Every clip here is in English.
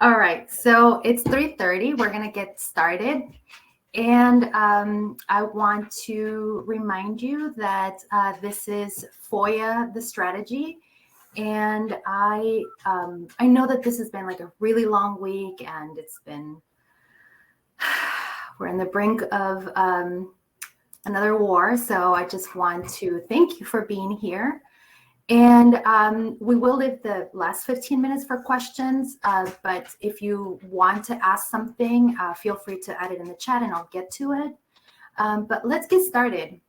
All right, so it's 3:30. We're going to get started. And I want to remind you that this is FOIA, the strategy. And I know that this has been like a really long week, and it's been, we're on the brink of another war. So I just want to thank you for being here. And we will leave the last 15 minutes for questions, but if you want to ask something, feel free to add it in the chat and I'll get to it. But let's get started.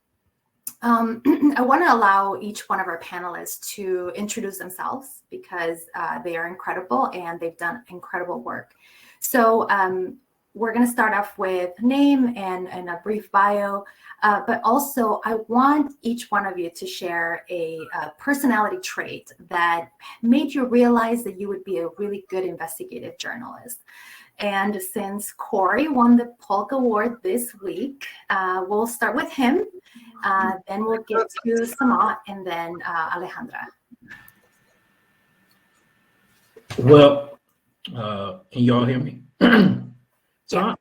I want to allow each one of our panelists to introduce themselves because they are incredible and they've done incredible work. So we're going to start off with name and a brief bio, but also I want each one of you to share a personality trait that made you realize that you would be a really good investigative journalist. And since Corey won the Polk Award this week, we'll start with him, then we'll get to Samah, and then Alejandra. Well, can you all hear me? So yeah.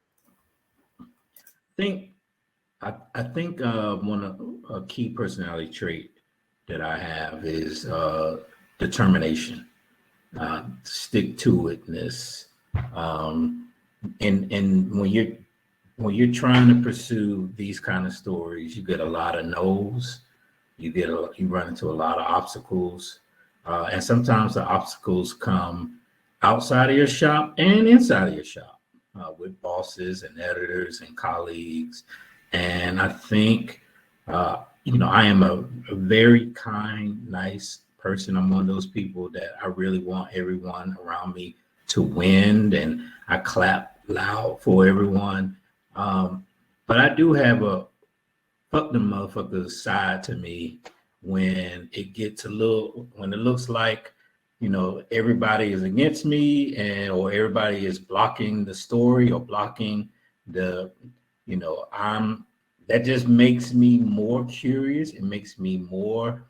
I think one of a key personality trait that I have is determination, stick to itness, and when you're trying to pursue these kind of stories, you get a lot of no's, you run into a lot of obstacles, and sometimes the obstacles come outside of your shop and inside of your shop. With bosses and editors and colleagues. And I think, I am a very kind, nice person. I'm one of those people that I really want everyone around me to win, and I clap loud for everyone. But I do have a fuck them motherfuckers side to me when it gets when it looks like everybody is against me or everybody is blocking the story or blocking that just makes me more curious. It makes me more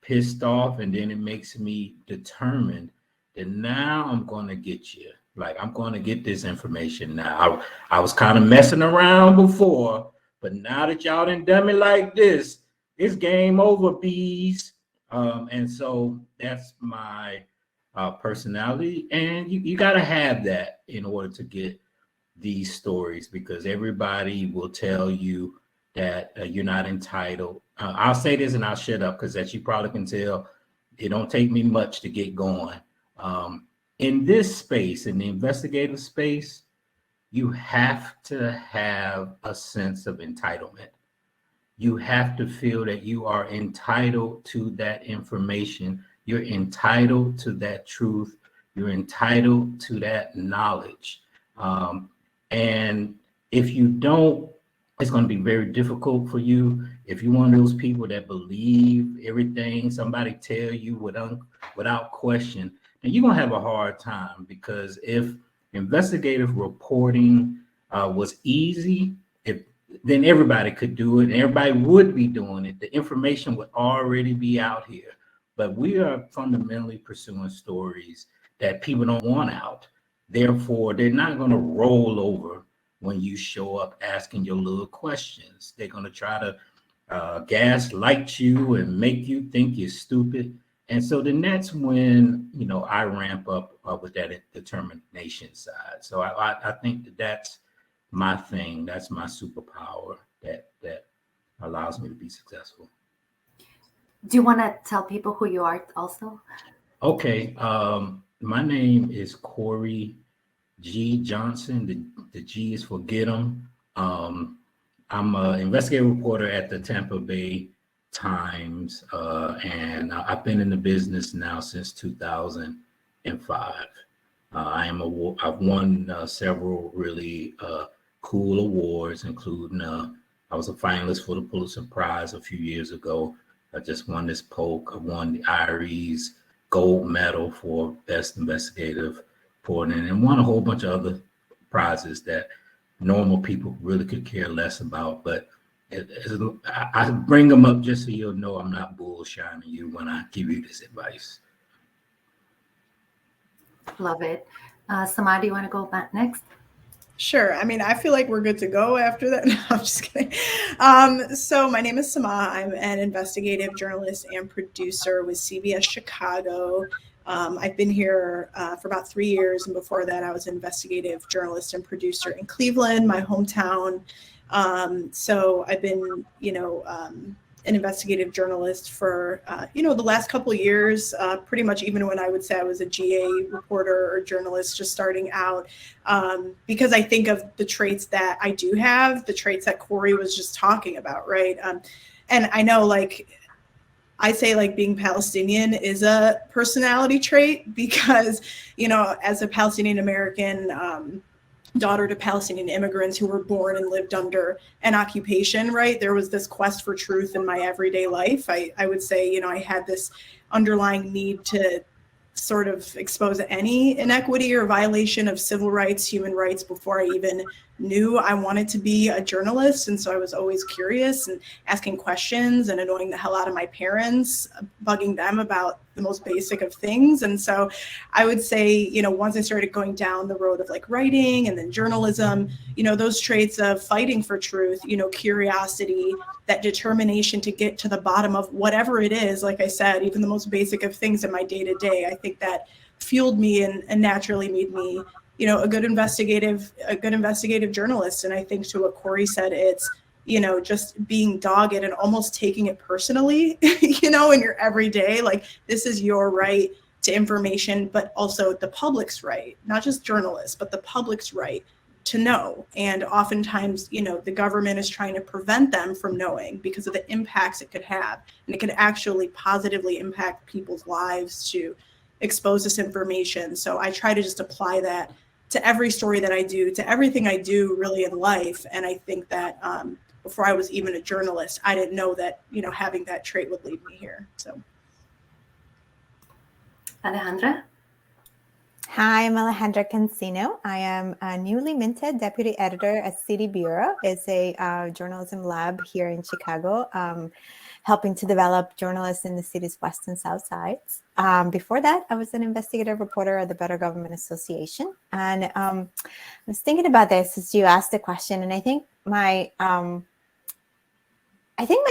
pissed off. And then it makes me determined that now I'm going to get you. Like, I'm going to get this information now. I was kind of messing around before, but now that y'all done done me like this, it's game over, bees. And so that's my personality, and you got to have that in order to get these stories, because everybody will tell you that you're not entitled. I'll say this and I'll shut up, because as you probably can tell, it don't take me much to get going. In this space, in the investigative space, you have to have a sense of entitlement. You have to feel that you are entitled to that information. You're entitled to that truth. You're entitled to that knowledge. And if you don't, it's going to be very difficult for you. If you're one of those people that believe everything somebody tell you without question, then you're going to have a hard time, because if investigative reporting was easy, then everybody could do it and everybody would be doing it. The information would already be out here. But we are fundamentally pursuing stories that people don't want out. Therefore, they're not going to roll over when you show up asking your little questions. They're going to try to gaslight you and make you think you're stupid. And so then that's when, I ramp up with that determination side. So I think that's my thing. That's my superpower that allows me to be successful. Do you want to tell people who you are also? Okay. My name is Corey G. Johnson. The G is for get 'em. I'm an investigative reporter at the Tampa Bay Times, and I've been in the business now since 2005. I've won several really cool awards, including I was a finalist for the Pulitzer Prize a few years ago. I just won this Polk. I won the IRE's gold medal for best investigative reporting, and won a whole bunch of other prizes that normal people really could care less about. But I bring them up just so you'll know I'm not bullshining you when I give you this advice. Love it. Samah, do you want to go back next? Sure. I mean, I feel like we're good to go after that. No, I'm just kidding. So my name is Samah. I'm an investigative journalist and producer with CBS Chicago. I've been here for about 3 years, and before that, I was an investigative journalist and producer in Cleveland, my hometown. So I've been, an investigative journalist for, the last couple of years, pretty much even when I would say I was a GA reporter or journalist just starting out, because I think of the traits that I do have, the traits that Corey was just talking about, right? And I know, I say being Palestinian is a personality trait because, as a Palestinian American, daughter to Palestinian immigrants who were born and lived under an occupation, right? There was this quest for truth in my everyday life. I would say, I had this underlying need to sort of expose any inequity or violation of civil rights, human rights before I even knew I wanted to be a journalist. And so I was always curious and asking questions and annoying the hell out of my parents, bugging them about the most basic of things. And so I would say, once I started going down the road of writing and then journalism, those traits of fighting for truth, curiosity, that determination to get to the bottom of whatever it is, like I said, even the most basic of things in my day-to-day, I think that fueled me and naturally made me, a good investigative journalist. And I think to what Corey said, it's, just being dogged and almost taking it personally, in your everyday, this is your right to information, but also the public's right, not just journalists, but the public's right to know. And oftentimes, the government is trying to prevent them from knowing because of the impacts it could have. And it could actually positively impact people's lives to expose this information. So I try to just apply that to every story that I do, to everything I do really in life. And I think that before I was even a journalist, I didn't know that, having that trait would lead me here. So. Alejandra? Hi, I'm Alejandra Cancino. I am a newly minted deputy editor at City Bureau. It's a journalism lab here in Chicago, helping to develop journalists in the city's west and south sides. Before that, I was an investigative reporter at the Better Government Association. And I was thinking about this as you asked the question, and I think my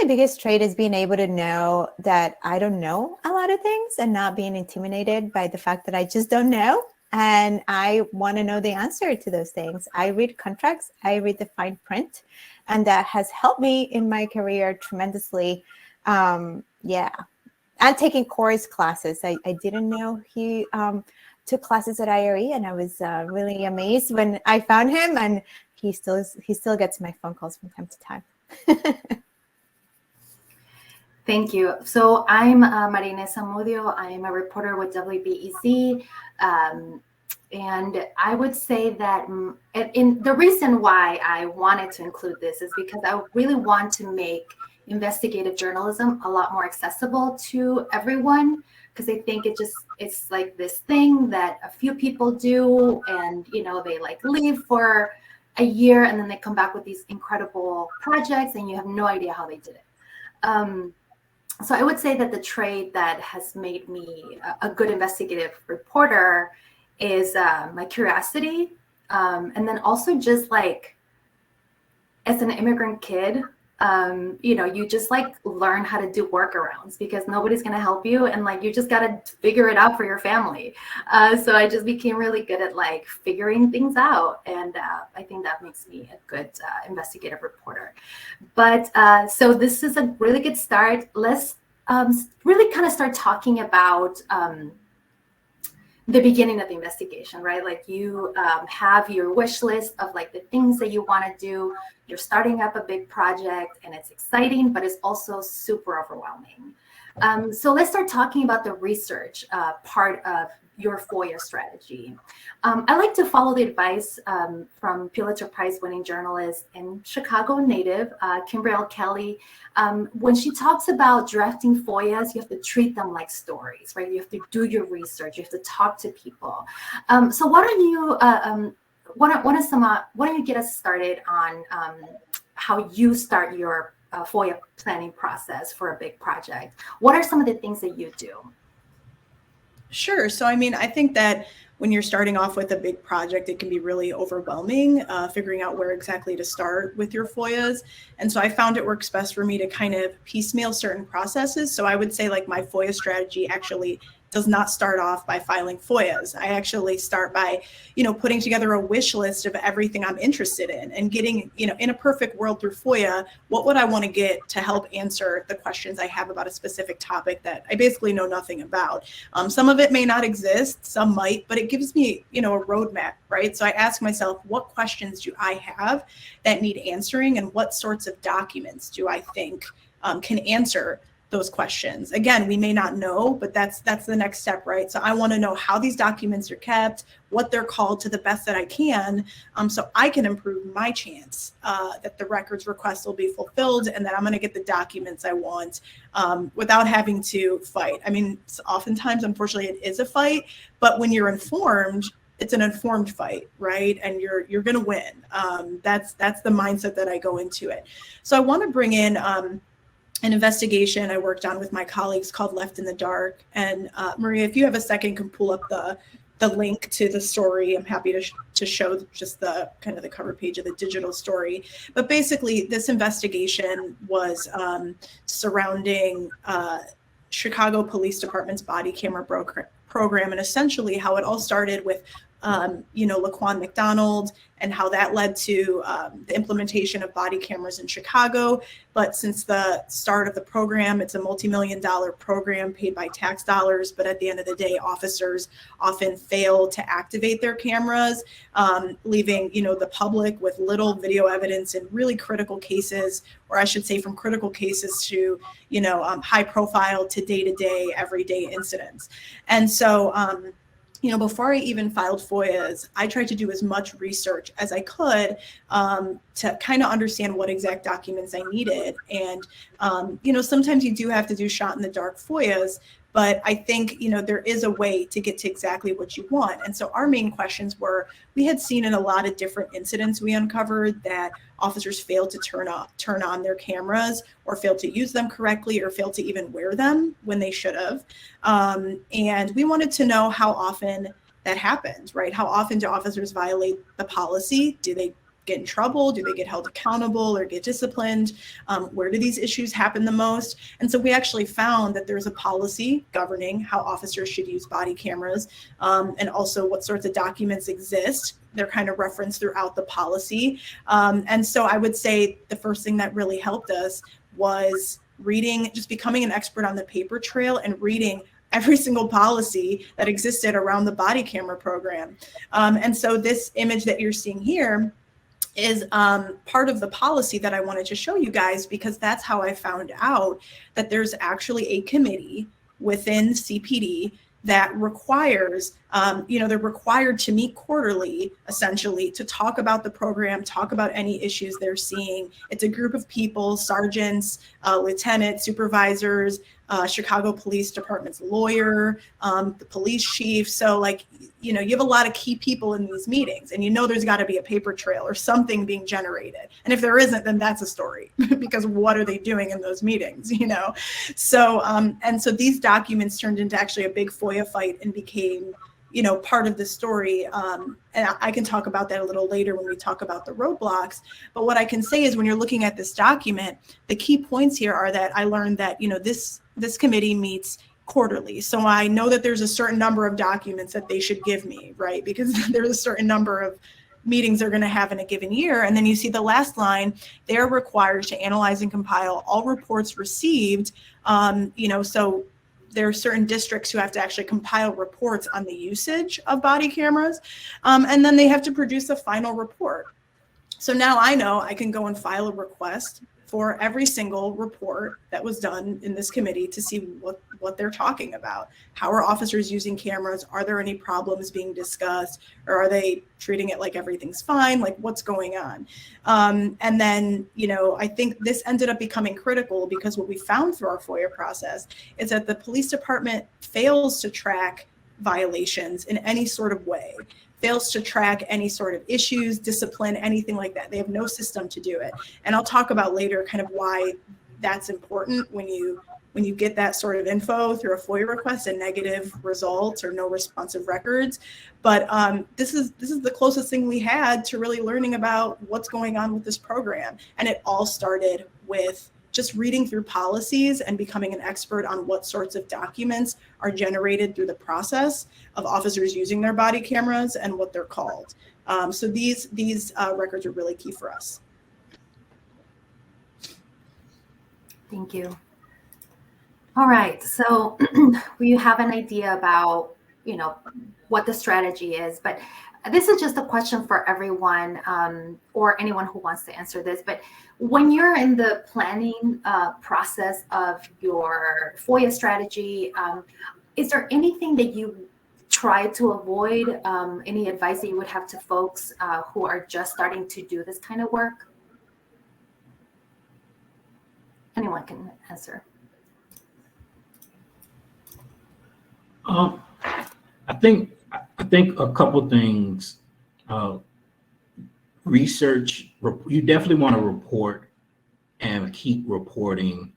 biggest trait is being able to know that I don't know a lot of things and not being intimidated by the fact that I just don't know. And I want to know the answer to those things. I read contracts, I read the fine print, and that has helped me in my career tremendously. And taking Corey's classes. I didn't know he took classes at IRE, and I was really amazed when I found him, and he still gets my phone calls from time to time. Thank you. So I'm Marina Zamuido. I am a reporter with WBEZ. And I would say that the reason why I wanted to include this is because I really want to make investigative journalism a lot more accessible to everyone, because I think it's like this thing that a few people do, and they leave for a year and then they come back with these incredible projects and you have no idea how they did it. So I would say that the trait that has made me a good investigative reporter is my curiosity. And then also just as an immigrant kid, you just learn how to do workarounds because nobody's going to help you. And you just got to figure it out for your family. So I just became really good at figuring things out. And I think that makes me a good investigative reporter. But so this is a really good start. Let's really kind of start talking about the beginning of the investigation, right? You have your wish list of the things that you want to do. You're starting up a big project and it's exciting, but it's also super overwhelming. So let's start talking about the research part of your FOIA strategy. I like to follow the advice from Pulitzer Prize winning journalist and Chicago native, Kimberly L. Kelly. When she talks about drafting FOIAs, you have to treat them like stories, right? You have to do your research. You have to talk to people. So why don't you get us started on how you start your FOIA planning process for a big project? What are some of the things that you do? Sure. So, I think that when you're starting off with a big project, it can be really overwhelming, figuring out where exactly to start with your FOIAs. And so I found it works best for me to kind of piecemeal certain processes. So I would say like my FOIA strategy actually does not start off by filing FOIAs. I actually start by, putting together a wish list of everything I'm interested in and getting, in a perfect world through FOIA, what would I want to get to help answer the questions I have about a specific topic that I basically know nothing about. Some of it may not exist, some might, but it gives me, a roadmap, right? So I ask myself, what questions do I have that need answering, and what sorts of documents do I think can answer those questions? Again, we may not know, but that's the next step, right? So I want to know how these documents are kept, what they're called to the best that I can, so I can improve my chance that the records request will be fulfilled and that I'm going to get the documents I want without having to fight. I mean, oftentimes, unfortunately, it is a fight, but when you're informed, it's an informed fight, right? And you're going to win. That's the mindset that I go into it. So I want to bring in an investigation I worked on with my colleagues called Left in the Dark. And Maria, if you have a second, can pull up the link to the story. I'm happy to show just the kind of the cover page of the digital story. But basically, this investigation was surrounding Chicago Police Department's body camera program, and essentially how it all started with Laquan McDonald, and how that led to the implementation of body cameras in Chicago. But since the start of the program, it's a multi-million-dollar program paid by tax dollars. But at the end of the day, officers often fail to activate their cameras, leaving the public with little video evidence in really critical cases, or I should say from critical cases to high profile to day-to-day, everyday incidents. And so before I even filed FOIAs, I tried to do as much research as I could to kind of understand what exact documents I needed. And, sometimes you do have to do shot in the dark FOIAs, but I think, there is a way to get to exactly what you want. And so our main questions were, we had seen in a lot of different incidents we uncovered that officers failed to turn on their cameras, or failed to use them correctly, or failed to even wear them when they should have. And we wanted to know how often that happens, right? How often do officers violate the policy? Do they get in trouble? Do they get held accountable or get disciplined? Where do these issues happen the most? And so we actually found that there's a policy governing how officers should use body cameras, and also what sorts of documents exist. They're kind of referenced throughout the policy. And so I would say the first thing that really helped us was reading, just becoming an expert on the paper trail and reading every single policy that existed around the body camera program. And so this image that you're seeing here is part of the policy that I wanted to show you guys, because that's how I found out that there's actually a committee within CPD that requires, they're required to meet quarterly, essentially, to talk about the program, talk about any issues they're seeing. It's a group of people, sergeants, lieutenants, supervisors, Chicago Police Department's lawyer, the police chief. So you have a lot of key people in these meetings, and there's got to be a paper trail or something being generated. And if there isn't, then that's a story, because what are they doing in those meetings, So, and so these documents turned into actually a big FOIA fight and became, part of the story. And I can talk about that a little later when we talk about the roadblocks. But what I can say is, when you're looking at this document, the key points here are that I learned that, this committee meets quarterly. So I know that there's a certain number of documents that they should give me, right? Because there's a certain number of meetings they're going to have in a given year. And then you see the last line, they're required to analyze and compile all reports received. So there are certain districts who have to actually compile reports on the usage of body cameras. And then they have to produce a final report. So now I know I can go and file a request for every single report that was done in this committee to see what they're talking about. How are officers using cameras? Are there any problems being discussed? Or are they treating it like everything's fine? Like, what's going on? And then, I think this ended up becoming critical, because what we found through our FOIA process is that the police department fails to track violations in any sort of way, fails to track any sort of issues, discipline, anything like that. They have no system to do it. And I'll talk about later kind of why that's important when you when you get that sort of info through a FOIA request and negative results or no responsive records. But this is the closest thing we had to really learning about what's going on with this program. And it all started with just reading through policies and becoming an expert on what sorts of documents are generated through the process of officers using their body cameras and what they're called. So these records are really key for us. Thank you. All right, so we have an idea about, what the strategy is, but this is just a question for everyone, or anyone who wants to answer this. But when you're in the planning process of your FOIA strategy, is there anything that you try to avoid? Any advice that you would have to folks who are just starting to do this kind of work? Anyone can answer. I think a couple things. Research. You definitely want to report and keep reporting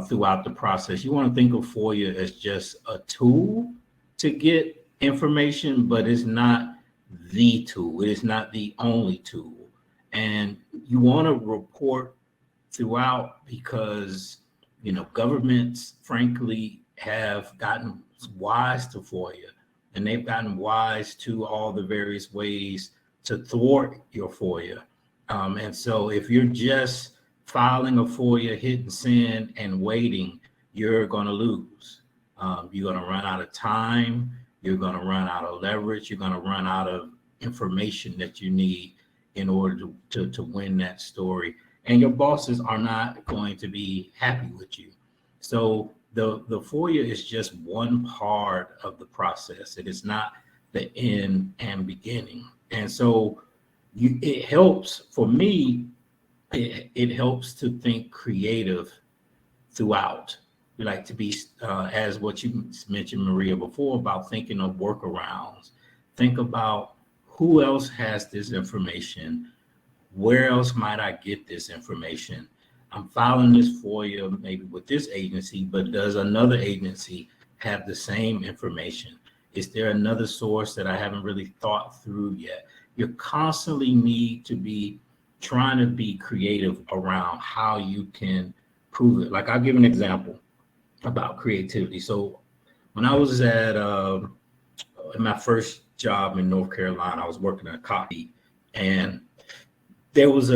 throughout the process. You want to think of FOIA as just a tool to get information, but it's not the tool. It is not the only tool, and you want to report throughout because governments, frankly, have gotten wise to FOIA, and they've gotten wise to all the various ways to thwart your FOIA. And so if you're just filing a FOIA, hit and send, and waiting, you're going to lose. You're going to run out of time. You're going to run out of leverage. You're going to run out of information that you need in order to win that story. And your bosses are not going to be happy with you. So the FOIA is just one part of the process. It is not the end and beginning. And so it helps, for me, it helps to think creative throughout. We like to be, as what you mentioned, Maria, before, about thinking of workarounds. Think about who else has this information. Where else might I get this information? I'm filing this FOIA maybe with this agency, but does another agency have the same information? Is there another source that I haven't really thought through yet? You constantly need to be trying to be creative around how you can prove it. Like, I'll give an example about creativity. So when I was in my first job in North Carolina, I was working at a coffee, and there was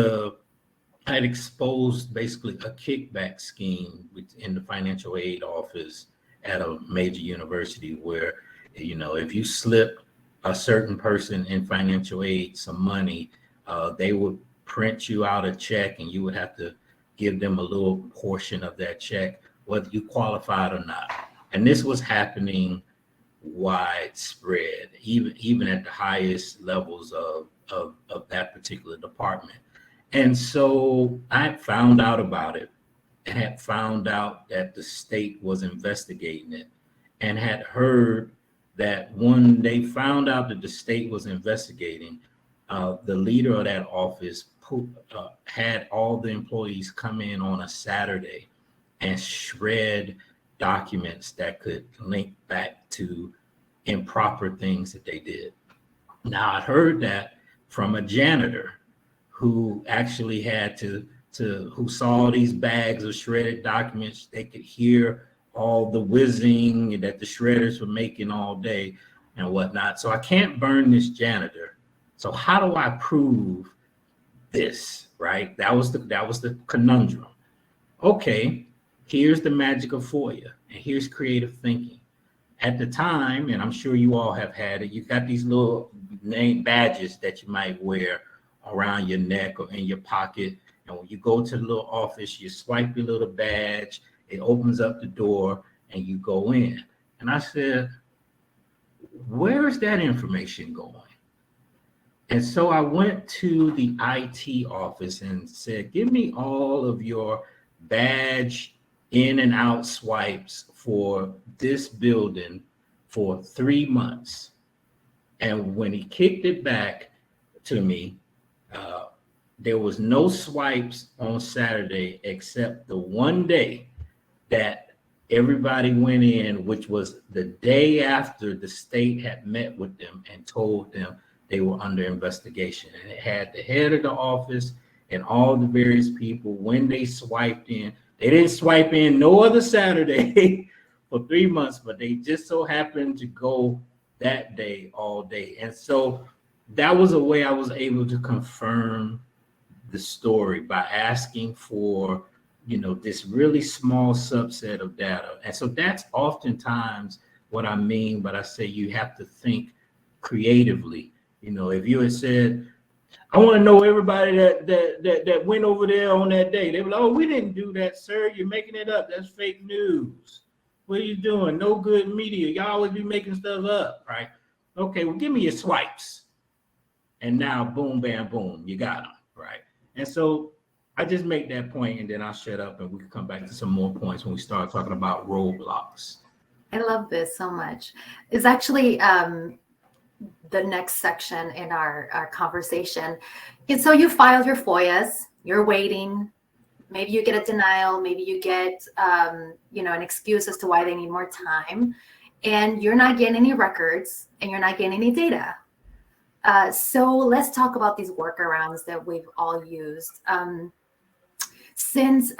I had exposed basically a kickback scheme in the financial aid office at a major university where, if you slip a certain person in financial aid some money, they would print you out a check and you would have to give them a little portion of that check, whether you qualified or not. And this was happening widespread, even at the highest levels of that particular department. And so I found out about it, and had found out that the state was investigating it, and had heard that when they found out that the state was investigating, the leader of that office had all the employees come in on a Saturday and shred documents that could link back to improper things that they did. Now, I heard that from a janitor who actually had who saw these bags of shredded documents. They could hear all the whizzing that the shredders were making all day and whatnot. So I can't burn this janitor. So how do I prove this, right? That was the conundrum. Okay, here's the magic of FOIA, and here's creative thinking. At the time, and I'm sure you all have had it, you've got these little name badges that you might wear around your neck or in your pocket. And when you go to the little office, you swipe your little badge, it opens up the door, and you go in. And I said, where is that information going? And so I went to the IT office and said, give me all of your badge in and out swipes for this building for 3 months. And when he kicked it back to me, there was no swipes on Saturday except the one day that everybody went in, which was the day after the state had met with them and told them they were under investigation. And it had the head of the office and all the various people when they swiped in. They didn't swipe in no other Saturday for 3 months, but they just so happened to go that day all day. And so that was a way I was able to confirm the story by asking for, this really small subset of data. And so that's oftentimes what I mean, but I say you have to think creatively. If you had said, I want to know everybody that went over there on that day, they were like, oh, we didn't do that, sir. You're making it up. That's fake news. What are you doing? No good media. Y'all always be making stuff up, right? Okay, well, give me your swipes. And now, boom, bam, boom, you got them, right? And so I just make that point, and then I'll shut up, and we can come back to some more points when we start talking about roadblocks. I love this so much. It's actually the next section in our conversation. And so you filed your FOIAs, you're waiting. Maybe you get a denial, maybe you get an excuse as to why they need more time, and you're not getting any records and you're not getting any data. So let's talk about these workarounds that we've all used. Since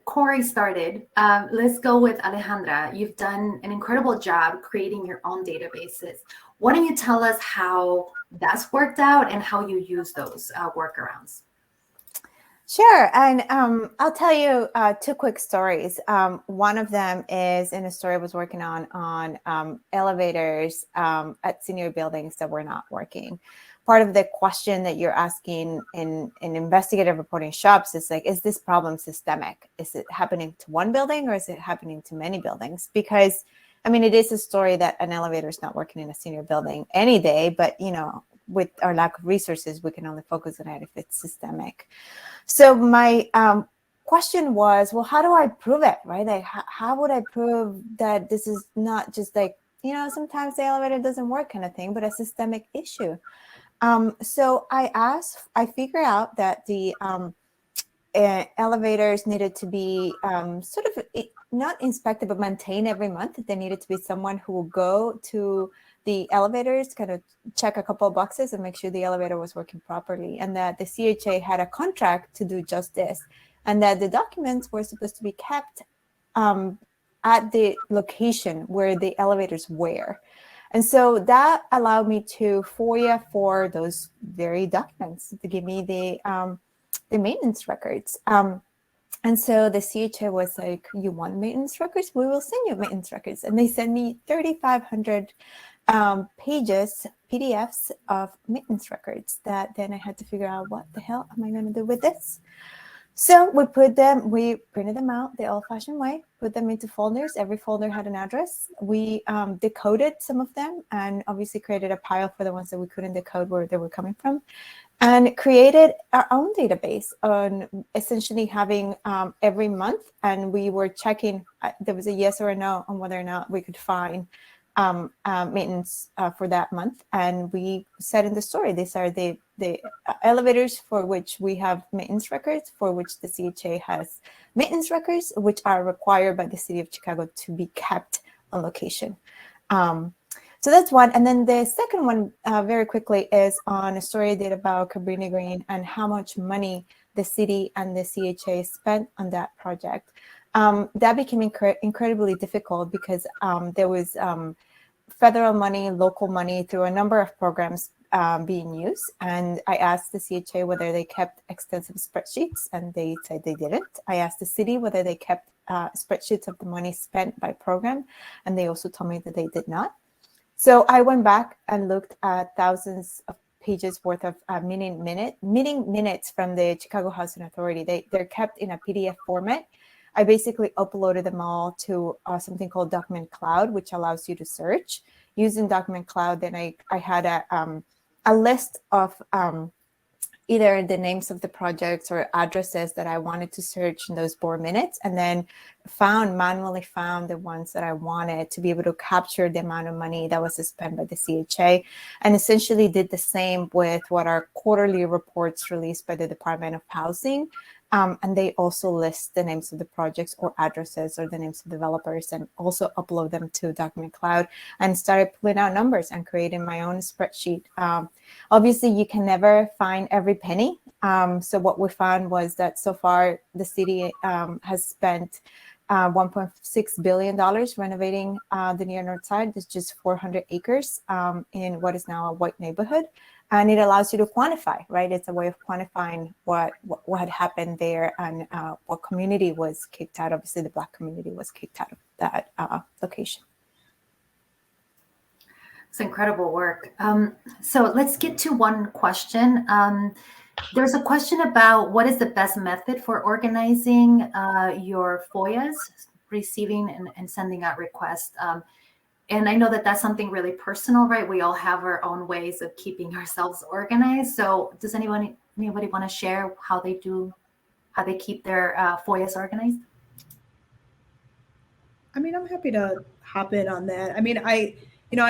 Corey started, let's go with Alejandra. You've done an incredible job creating your own databases. Why don't you tell us how that's worked out and how you use those workarounds? Sure. And I'll tell you 2 quick stories. One of them is in a story I was working on elevators at senior buildings that were not working. Part of the question that you're asking in investigative reporting shops is like, is this problem systemic? Is it happening to one building or is it happening to many buildings? Because, it is a story that an elevator is not working in a senior building any day, but, with our lack of resources, we can only focus on it if it's systemic. So my question was, well, how do I prove it, right? Like, how would I prove that this is not just like, sometimes the elevator doesn't work kind of thing, but a systemic issue? So I figured out that the elevators needed to be sort of not inspected, but maintained every month. There needed to be someone who will go to the elevators, kind of check a couple of boxes and make sure the elevator was working properly, and that the CHA had a contract to do just this, and that the documents were supposed to be kept at the location where the elevators were. And so that allowed me to FOIA for those very documents to give me the maintenance records. And so the CHA was like, you want maintenance records? We will send you maintenance records. And they sent me 3,500 pages, PDFs of maintenance records that then I had to figure out what the hell am I going to do with this? So we printed them out the old-fashioned way, put them into folders. Every folder had an address. We decoded some of them and obviously created a pile for the ones that we couldn't decode where they were coming from, and created our own database on essentially having every month. And we were checking, there was a yes or a no on whether or not we could find maintenance for that month. And we said in the story, these are the elevators for which we have maintenance records, for which the CHA has maintenance records, which are required by the city of Chicago to be kept on location. So that's one. And then the second one, very quickly, is on a story I did about Cabrini Green and how much money the city and the CHA spent on that project. That became incredibly difficult because there was federal money, local money through a number of programs being used. And I asked the CHA whether they kept extensive spreadsheets, and they said they didn't. I asked the city whether they kept spreadsheets of the money spent by program, and they also told me that they did not. So I went back and looked at thousands of pages worth of meeting minutes from the Chicago Housing Authority. They're kept in a PDF format. I basically uploaded them all to something called Document Cloud, which allows you to search. Using Document Cloud, then I had a list of either the names of the projects or addresses that I wanted to search in those board minutes, and then manually found the ones that I wanted to be able to capture the amount of money that was spent by the CHA, and essentially did the same with what are quarterly reports released by the Department of Housing. And they also list the names of the projects or addresses or the names of developers, and also upload them to Document Cloud, and started pulling out numbers and creating my own spreadsheet. Obviously, you can never find every penny. So what we found was that so far the city has spent $1.6 billion renovating the near north side. It's just 400 acres in what is now a white neighborhood. And it allows you to quantify, right? It's a way of quantifying what had happened there, and what community was kicked out. Obviously, the Black community was kicked out of that location. It's incredible work. So let's get to one question. There's a question about what is the best method for organizing your FOIAs, receiving and sending out requests. And I know that that's something really personal, right? We all have our own ways of keeping ourselves organized. So does anybody want to share how they keep their FOIAs organized? I mean, I'm happy to hop in on that. I mean, I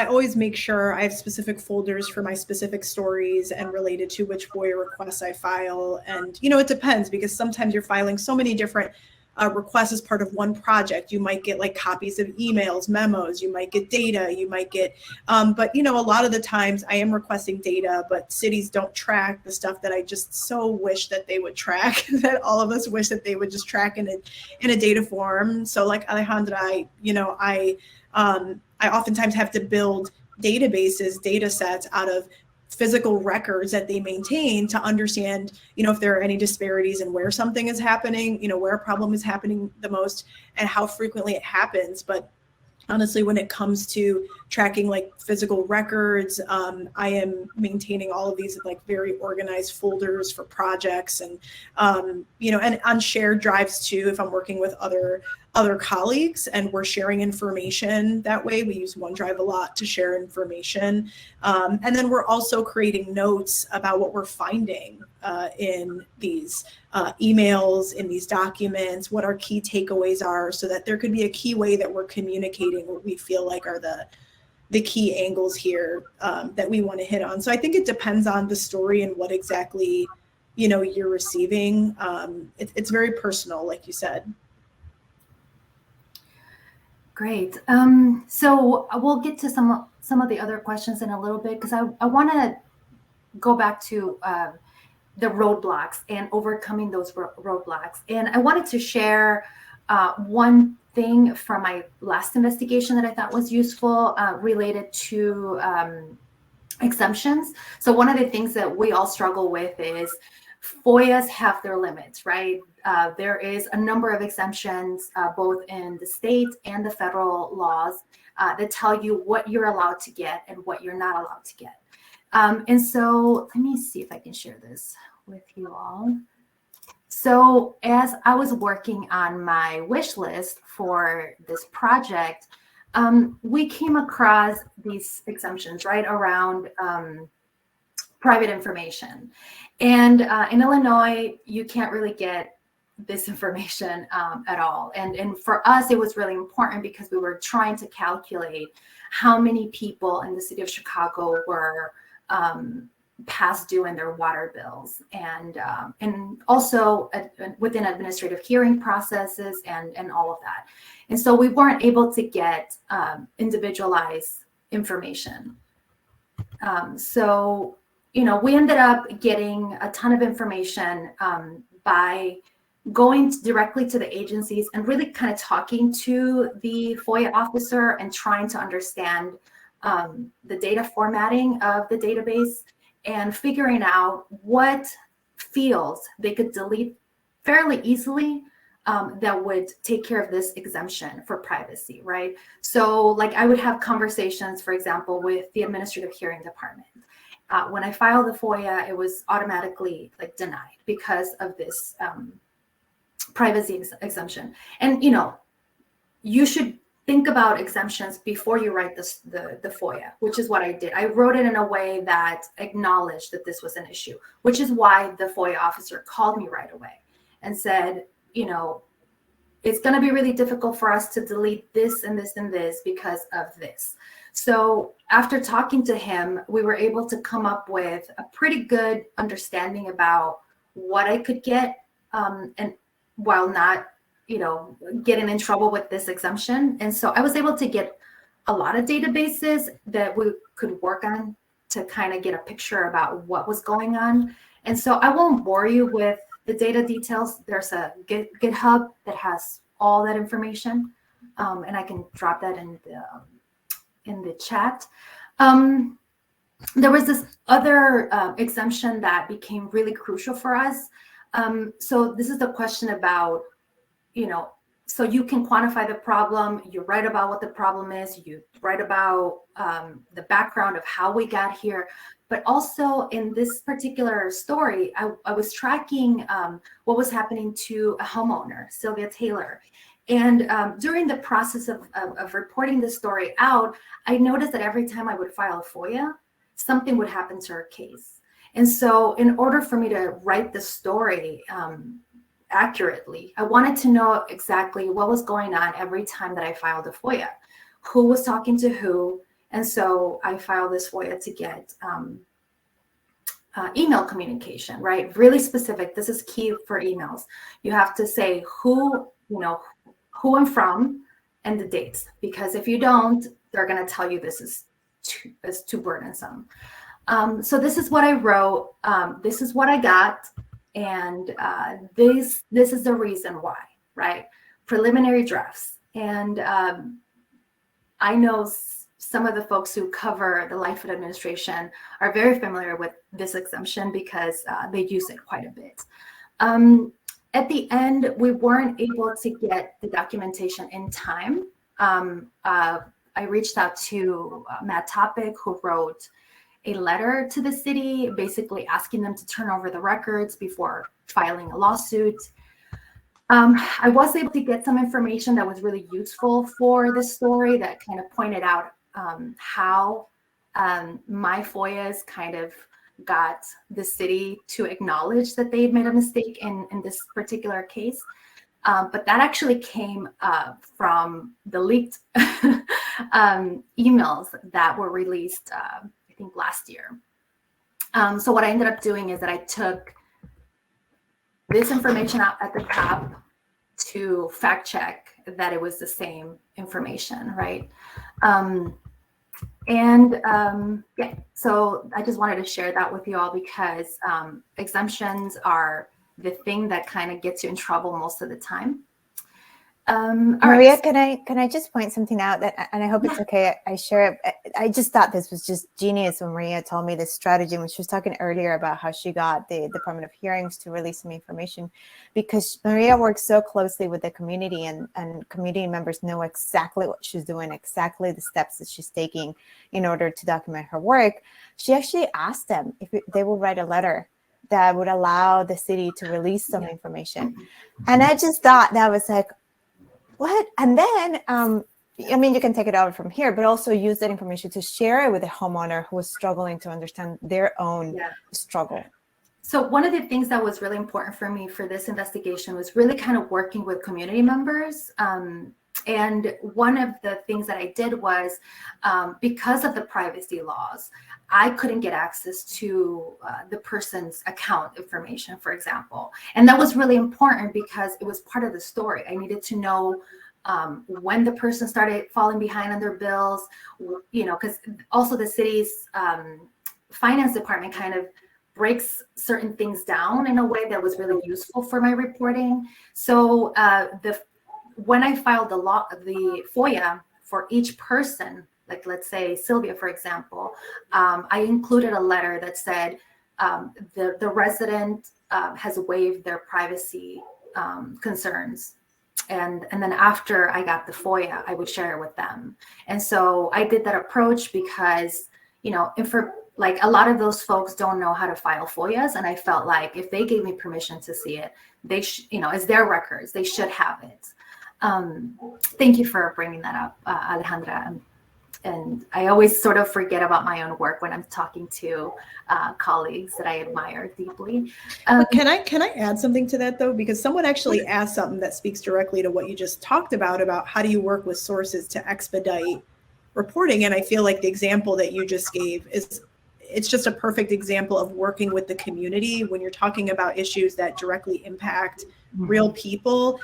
always make sure I have specific folders for my specific stories and related to which FOIA requests I file. And, it depends, because sometimes you're filing so many different requests as part of one project. You might get like copies of emails, memos, you might get data, you might get, but a lot of the times I am requesting data, but cities don't track the stuff that I just so wish that they would track, that all of us wish that they would just track in a data form. So like Alejandra, I oftentimes have to build databases, data sets out of physical records that they maintain to understand, if there are any disparities in where something is happening, where a problem is happening the most and how frequently it happens. But honestly, when it comes to tracking like physical records, I am maintaining all of these like very organized folders for projects, and and on shared drives too, if I'm working with other colleagues and we're sharing information that way. We use OneDrive a lot to share information. And then we're also creating notes about what we're finding in these emails, in these documents, what our key takeaways are, so that there could be a key way that we're communicating what we feel like are the key angles here that we want to hit on. So I think it depends on the story and what exactly, you're receiving. It's very personal, like you said. Great. So we'll get to some of the other questions in a little bit, because I want to go back to the roadblocks and overcoming those roadblocks. And I wanted to share one thing from my last investigation that I thought was useful related to exemptions. So one of the things that we all struggle with is FOIAs have their limits, right? There is a number of exemptions, both in the state and the federal laws, that tell you what you're allowed to get and what you're not allowed to get. And so let me see if I can share this with you all. So as I was working on my wish list for this project, we came across these exemptions right around private information. And in Illinois, you can't really get this information at all. And for us, it was really important because we were trying to calculate how many people in the city of Chicago were past due in their water bills, and also within administrative hearing processes and all of that. And so we weren't able to get individualized information. So we ended up getting a ton of information by going directly to the agencies and really kind of talking to the FOIA officer and trying to understand the data formatting of the database and figuring out what fields they could delete fairly easily that would take care of this exemption for privacy, right? So like I would have conversations, for example, with the administrative hearing department. When I filed the FOIA, it was automatically like denied because of this privacy exemption. And you should think about exemptions before you write the FOIA, which is what I did. I wrote it in a way that acknowledged that this was an issue, which is why the FOIA officer called me right away and said, it's going to be really difficult for us to delete this and this and this because of this. So after talking to him, we were able to come up with a pretty good understanding about what I could get and while not, getting in trouble with this exemption. And so I was able to get a lot of databases that we could work on to kind of get a picture about what was going on. And so I won't bore you with the data details. There's a GitHub that has all that information, and I can drop that in the chat. There was this other exemption that became really crucial for us. So this is the question about, so you can quantify the problem, you write about what the problem is, you write about the background of how we got here. But also in this particular story, I was tracking what was happening to a homeowner, Sylvia Taylor. And during the process of reporting the story out, I noticed that every time I would file a FOIA, something would happen to her case. And so in order for me to write the story accurately, I wanted to know exactly what was going on every time that I filed a FOIA, who was talking to who. And so I filed this FOIA to get email communication, right? Really specific. This is key for emails. You have to say who and from and the dates, because if you don't, they're going to tell you this is too burdensome. So this is what I wrote. This is what I got. And this is the reason why, right? Preliminary drafts. And I know some of the folks who cover the Lightfoot administration are very familiar with this exemption because they use it quite a bit. At the end, we weren't able to get the documentation in time. I reached out to Matt Topic, who wrote a letter to the city, basically asking them to turn over the records before filing a lawsuit. I was able to get some information that was really useful for this story that kind of pointed out how my FOIAs kind of got the city to acknowledge that they had made a mistake in this particular case. But that actually came from the leaked emails that were released, I think last year. So what I ended up doing is that I took this information out at the top to fact check that it was the same information, right? Yeah, so I just wanted to share that with you all because exemptions are the thing that kind of gets you in trouble most of the time. Maria, can I just point something out that, and I hope it's okay, I share it. I just thought this was just genius when Maria told me this strategy when she was talking earlier about how she got the Department of Hearings to release some information, because Maria works so closely with the community and community members know exactly what she's doing, exactly the steps that she's taking in order to document her work. She actually asked them if they will write a letter that would allow the city to release some information. And I just thought that was like, what? And then, I mean, you can take it out from here, but also use that information to share it with a homeowner who is struggling to understand their own struggle. So one of the things that was really important for me for this investigation was really kind of working with community members. And one of the things that I did was, because of the privacy laws, I couldn't get access to the person's account information, for example. And that was really important because it was part of the story. I needed to know when the person started falling behind on their bills, because also the city's finance department kind of breaks certain things down in a way that was really useful for my reporting. So when I filed the FOIA for each person, like let's say Sylvia, for example, I included a letter that said the resident has waived their privacy concerns. And then after I got the FOIA, I would share it with them. And so I did that approach because, like a lot of those folks don't know how to file FOIAs. And I felt like if they gave me permission to see it, they it's their records, they should have it. Thank you for bringing that up, Alejandra. And I always sort of forget about my own work when I'm talking to colleagues that I admire deeply. Can I add something to that, though? Because someone actually asked something that speaks directly to what you just talked about how do you work with sources to expedite reporting. And I feel like the example that you just gave it's just a perfect example of working with the community when you're talking about issues that directly impact real people.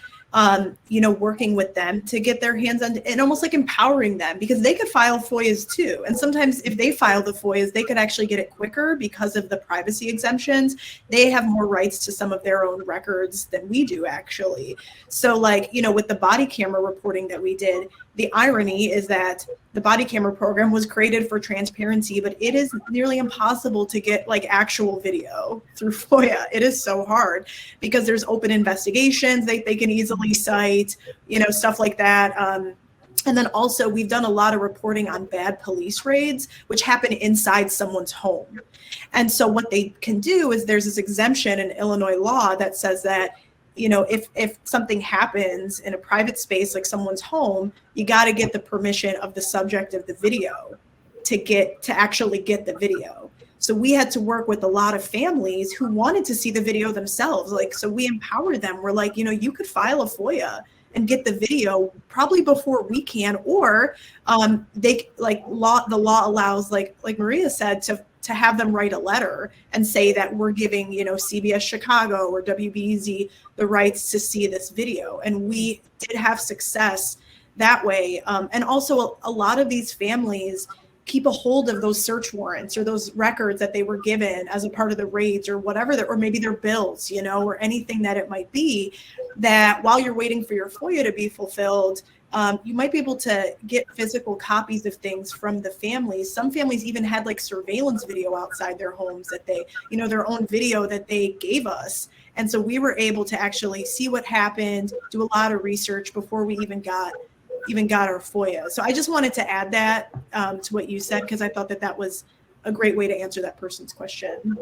Working with them to get their hands on, and almost like empowering them, because they could file FOIAs too. And sometimes if they file the FOIAs, they could actually get it quicker because of the privacy exemptions. They have more rights to some of their own records than we do, actually. So with the body camera reporting that we did, the irony is that the body camera program was created for transparency, but it is nearly impossible to get actual video through FOIA. It is so hard because there's open investigations they can easily cite, stuff like that. And then also we've done a lot of reporting on bad police raids, which happen inside someone's home. And so what they can do is there's this exemption in Illinois law that says that if something happens in a private space like someone's home, you got to get the permission of the subject of the video to actually get the video. So we had to work with a lot of families who wanted to see the video themselves. So we empowered them. We're like, you could file a FOIA and get the video probably before we can, or the law allows, like Maria said, to have them write a letter and say that we're giving, CBS Chicago or WBEZ the rights to see this video. And we did have success that way. And also a lot of these families keep a hold of those search warrants or those records that they were given as a part of the raids or whatever, or maybe their bills, or anything that it might be, that while you're waiting for your FOIA to be fulfilled, you might be able to get physical copies of things from the families. Some families even had surveillance video outside their homes that they, their own video that they gave us. And so we were able to actually see what happened, do a lot of research before we even got our FOIA. So I just wanted to add that to what you said, because I thought that was a great way to answer that person's question.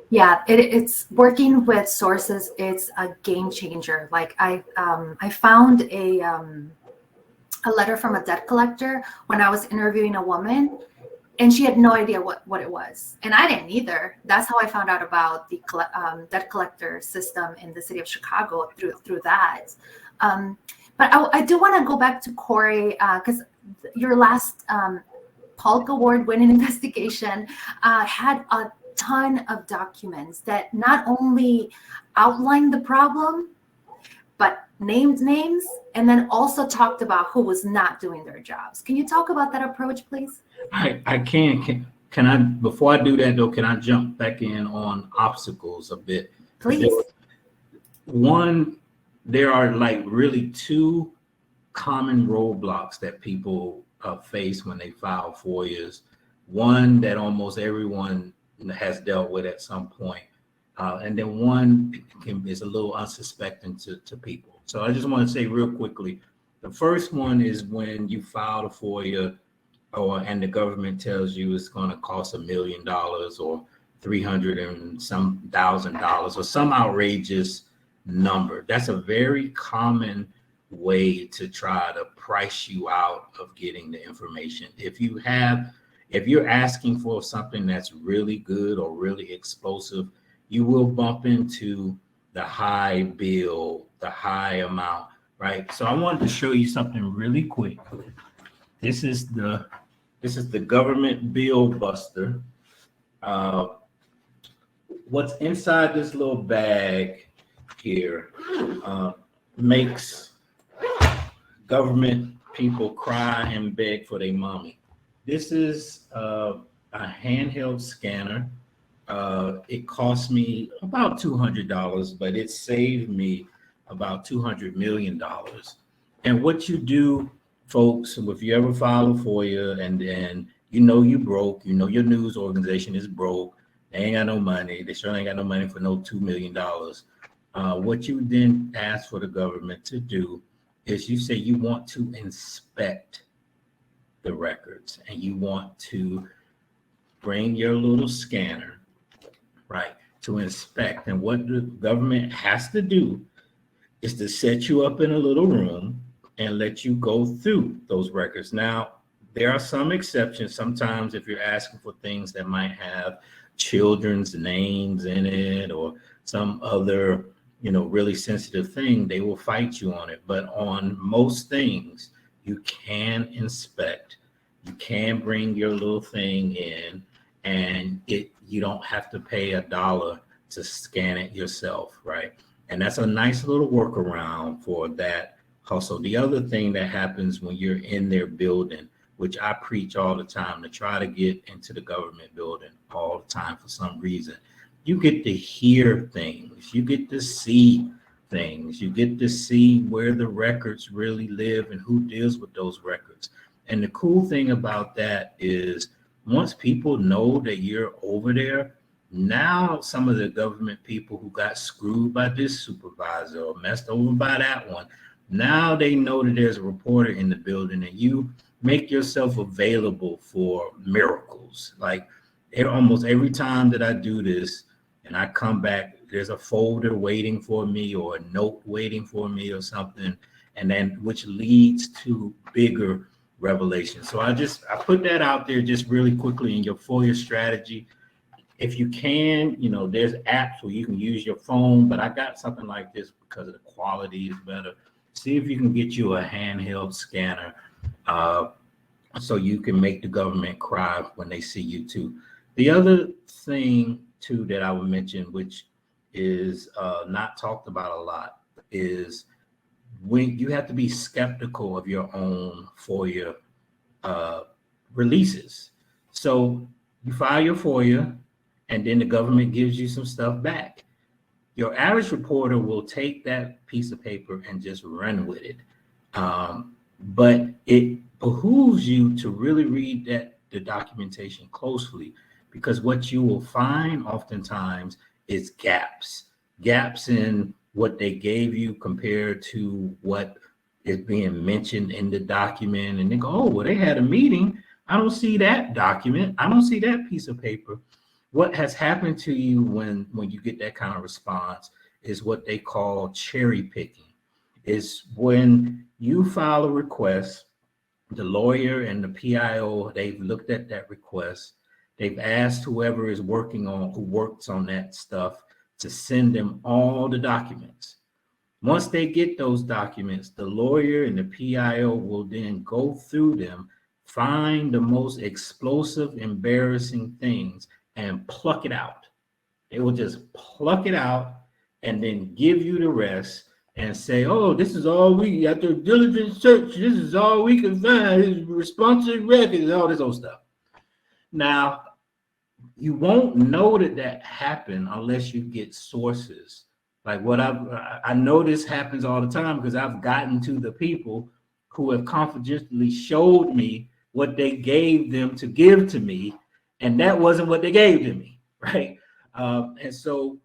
Yeah, it's working with sources. It's a game changer. I found a letter from a debt collector when I was interviewing a woman, and she had no idea what it was, and I didn't either. That's how I found out about the debt collector system in the city of Chicago through that. But I do want to go back to Corey, because your last Polk Award-winning investigation had a ton of documents that not only outlined the problem, but named names, and then also talked about who was not doing their jobs. Can you talk about that approach, please? I can. Can I, before I do that though, can I jump back in on obstacles a bit? Please. One, there are really two common roadblocks that people face when they file FOIAs. One that almost everyone has dealt with at some point. And then one is a little unsuspecting to people. So I just want to say real quickly, the first one is when you file a FOIA and the government tells you it's going to cost $1 million or $300 and some $1,000 or some outrageous number. That's a very common way to try to price you out of getting the information. If you're asking for something that's really good or really explosive, you will bump into the high bill, the high amount, right? So I wanted to show you something really quick. This is the government bill buster. What's inside this little bag here makes government people cry and beg for their mommy. This is a handheld scanner. It cost me about $200, but it saved me about $200 million. And what you do, folks, if you ever file a FOIA and then you broke, your news organization is broke, they ain't got no money, they sure ain't got no money for no $2 million. What you then ask for the government to do is you say you want to inspect the records and you want to bring your little scanner, right, to inspect. And what the government has to do is to set you up in a little room and let you go through those records. Now, there are some exceptions. Sometimes if you're asking for things that might have children's names in it or some other really sensitive thing, they will fight you on it. But on most things, you can inspect, you can bring your little thing in and you don't have to pay $1 to scan it yourself, right? And that's a nice little workaround for that hustle. The other thing that happens when you're in their building, which I preach all the time to try to get into the government building all the time for some reason, you get to hear things, you get to see things, you get to see where the records really live and who deals with those records. And the cool thing about that is once people know that you're over there, now some of the government people who got screwed by this supervisor or messed over by that one, now they know that there's a reporter in the building, and you make yourself available for miracles. Like almost every time that I do this and I come back, there's a folder waiting for me or a note waiting for me or something, and then which leads to bigger revelations. So I put that out there just really quickly in your FOIA strategy. If you can, there's apps where you can use your phone, but I got something like this because the quality is better. See if you can get you a handheld scanner so you can make the government cry when they see you too. The other thing too that I would mention, which is not talked about a lot, is when you have to be skeptical of your own FOIA releases. So you file your FOIA, and then the government gives you some stuff back. Your average reporter will take that piece of paper and just run with it. But it behooves you to really read the documentation closely, because what you will find oftentimes is gaps in what they gave you compared to what is being mentioned in the document. And they go, oh, well, they had a meeting. I don't see that document. I don't see that piece of paper. What has happened to you when you get that kind of response is what they call cherry picking. Is when you file a request, the lawyer and the PIO, they've looked at that request. They've asked whoever is who works on that stuff to send them all the documents. Once they get those documents, the lawyer and the PIO will then go through them, find the most explosive, embarrassing things, and pluck it out. They will just pluck it out and then give you the rest and say, oh, this is all we, after diligent search, this is all we can find, his responsive records, all this old stuff. Now, you won't know that happened unless you get sources. Like what I know this happens all the time because I've gotten to the people who have confidentially showed me what they gave them to give to me, and that wasn't what they gave to me, right? And so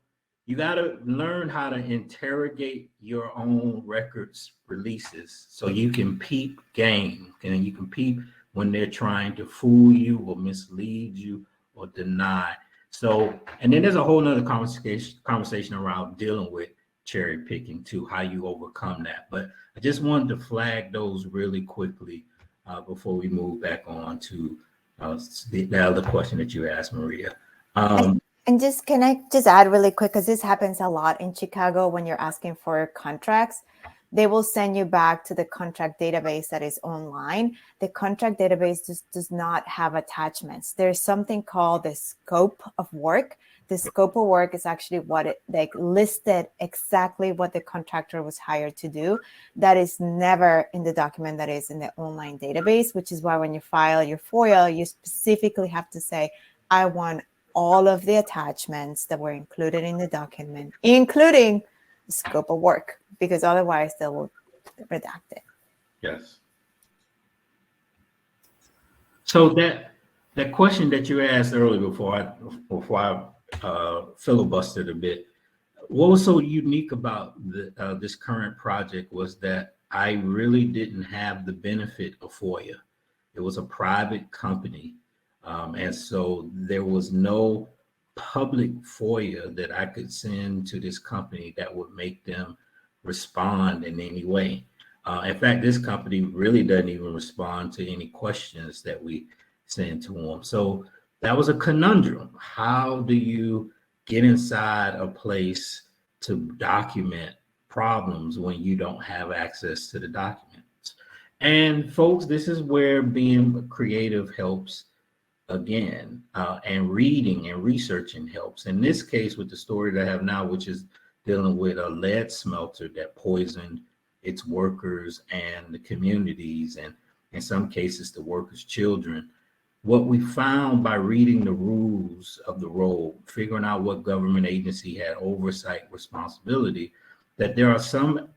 you got to learn how to interrogate your own records releases so you can peep game, and you can peep when they're trying to fool you or mislead you or deny. So, and then there's a whole nother conversation around dealing with cherry picking too, how you overcome that. But I just wanted to flag those really quickly before we move back on to the other question that you asked, Maria. And just can I just add really quick, because this happens a lot in Chicago when you're asking for contracts. They will send you back to the contract database that is online. The contract database just does not have attachments. There's something called the scope of work. The scope of work is actually what it listed exactly what the contractor was hired to do. That is never in the document that is in the online database, which is why when you file your FOIA, you specifically have to say, I want all of the attachments that were included in the document, including the scope of work, because otherwise they will redact it. Yes. So that question that you asked earlier before I filibustered a bit, what was so unique about this current project was that I really didn't have the benefit of FOIA. It was a private company. And so there was no public FOIA that I could send to this company that would make them respond in any way. In fact, this company really doesn't even respond to any questions that we send to them. So that was a conundrum. How do you get inside a place to document problems when you don't have access to the documents? And folks, this is where being creative helps. again, and reading and researching helps. In this case, with the story that I have now, which is dealing with a lead smelter that poisoned its workers and the communities, and in some cases, the workers' children. What we found by reading the rules of the role, figuring out what government agency had oversight responsibility, that there are some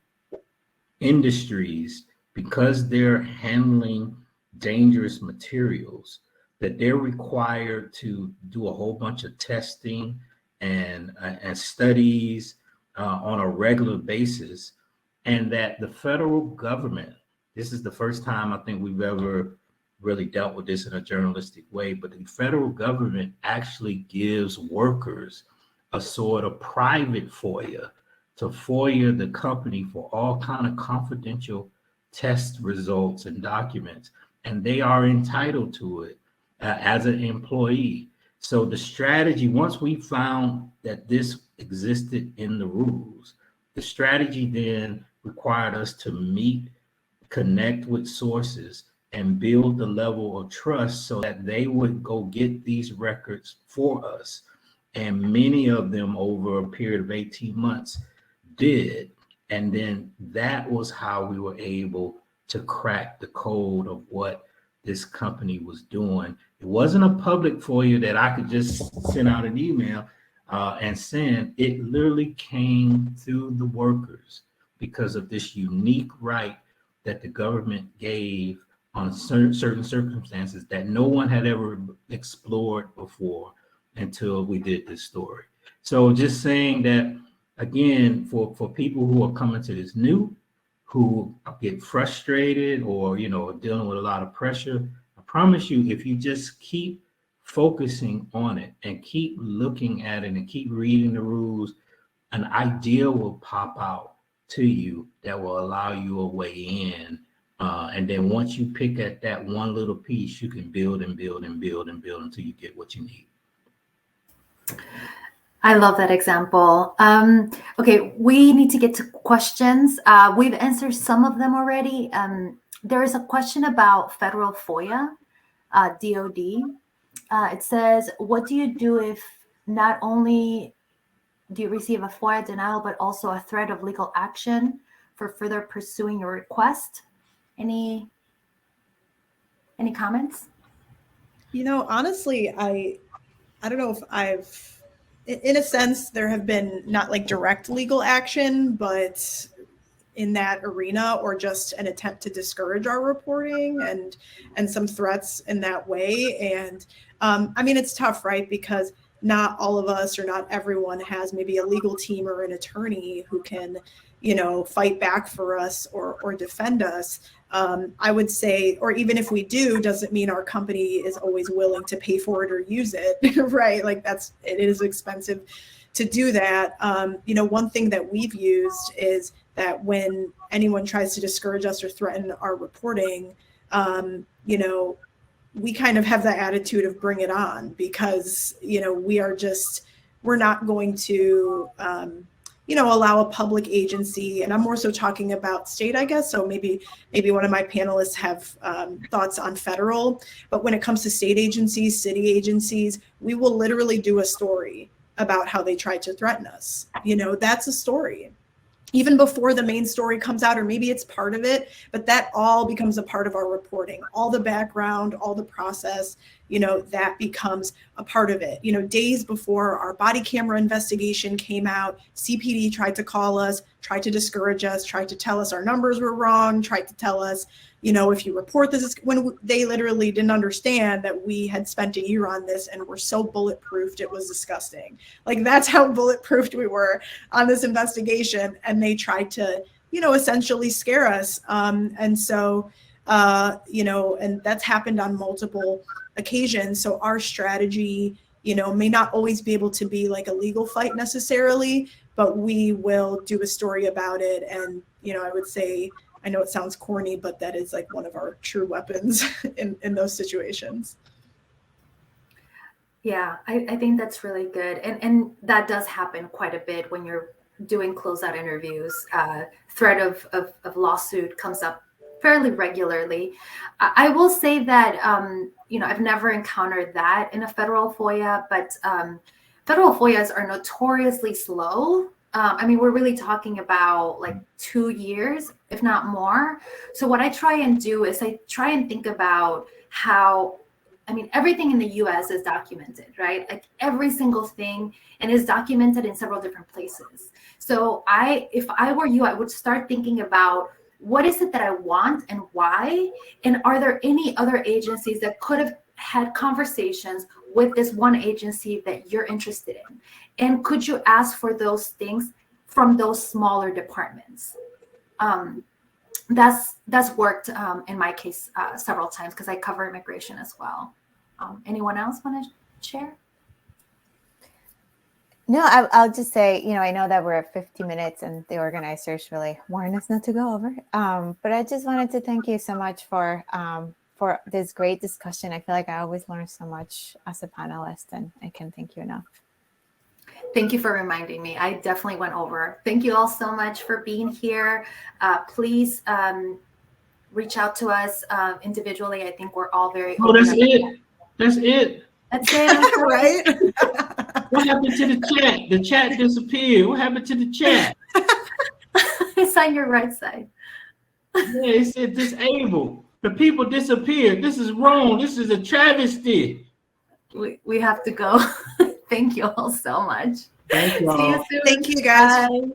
industries, because they're handling dangerous materials, that they're required to do a whole bunch of testing and studies on a regular basis, and that the federal government, this is the first time I think we've ever really dealt with this in a journalistic way, but the federal government actually gives workers a sort of private FOIA to FOIA the company for all kind of confidential test results and documents, and they are entitled to it as an employee. So the strategy, once we found that this existed in the rules, the strategy then required us to meet, connect with sources, and build the level of trust so that they would go get these records for us. And many of them over a period of 18 months did. And then that was how we were able to crack the code of what this company was doing. It wasn't a public FOIA that I could just send out an email and send. It literally came through the workers because of this unique right that the government gave on certain circumstances that no one had ever explored before until we did this story. So just saying that, again, for people who are coming to this new, who get frustrated or, dealing with a lot of pressure, I promise you, if you just keep focusing on it and keep looking at it and keep reading the rules, an idea will pop out to you that will allow you a way in. And then once you pick at that one little piece, you can build and build and build and build until you get what you need. I love that example. Okay, we need to get to questions. We've answered some of them already. There is a question about federal FOIA, DOD. It says, what do you do if not only do you receive a FOIA denial, but also a threat of legal action for further pursuing your request? Any comments? Honestly, I don't know if in a sense, there have been not like direct legal action, but in that arena, or just an attempt to discourage our reporting and some threats in that way. And it's tough, right? Because not all of us or not everyone has maybe a legal team or an attorney who can, fight back for us or defend us. I would say, or even if we do, doesn't mean our company is always willing to pay for it or use it, right? Like it is expensive to do that. One thing that we've used is that when anyone tries to discourage us or threaten our reporting, we kind of have that attitude of bring it on, because, we're not going to, allow a public agency, and I'm more so talking about state, I guess. So maybe one of my panelists have thoughts on federal, but when it comes to state agencies, city agencies, we will literally do a story about how they tried to threaten us. That's a story. Even before the main story comes out, or maybe it's part of it, but that all becomes a part of our reporting. All the background, all the process, that becomes a part of it. Days before our body camera investigation came out, CPD tried to call us, tried to discourage us, tried to tell us our numbers were wrong, tried to tell us, if you report this, when they literally didn't understand that we had spent a year on this and were so bulletproofed, it was disgusting. Like, that's how bulletproofed we were on this investigation. And they tried to, essentially scare us. And that's happened on multiple occasions. So our strategy, may not always be able to be like a legal fight necessarily, but we will do a story about it. And, I would say, I know it sounds corny, but that is like one of our true weapons in those situations. Yeah, I think that's really good. And that does happen quite a bit when you're doing closeout interviews. Threat of lawsuit comes up fairly regularly. I will say that, I've never encountered that in a federal FOIA, but federal FOIAs are notoriously slow. We're really talking about like 2 years, if not more. So what I try and do is I try and think about how, everything in the US is documented, right? Like every single thing, and is documented in several different places. So if I were you, I would start thinking about what is it that I want and why? And are there any other agencies that could have had conversations with this one agency that you're interested in? And could you ask for those things from those smaller departments? That's worked in my case several times because I cover immigration as well. Anyone else want to share? No, I'll just say, I know that we're at 50 minutes and the organizers really warned us not to go over. But I just wanted to thank you so much for this great discussion. I feel like I always learn so much as a panelist, and I can't thank you enough. Thank you for reminding me. I definitely went over. Thank you all so much for being here. Please reach out to us individually. I think we're all very open. That's it. That's it. That's it. Right? What happened to the chat? The chat disappeared. What happened to the chat? It's on your right side. Yeah, it said disabled. The people disappeared. This is wrong. This is a travesty. We have to go. Thank you all so much. Thank you all. See you soon. Thank you, guys. Bye.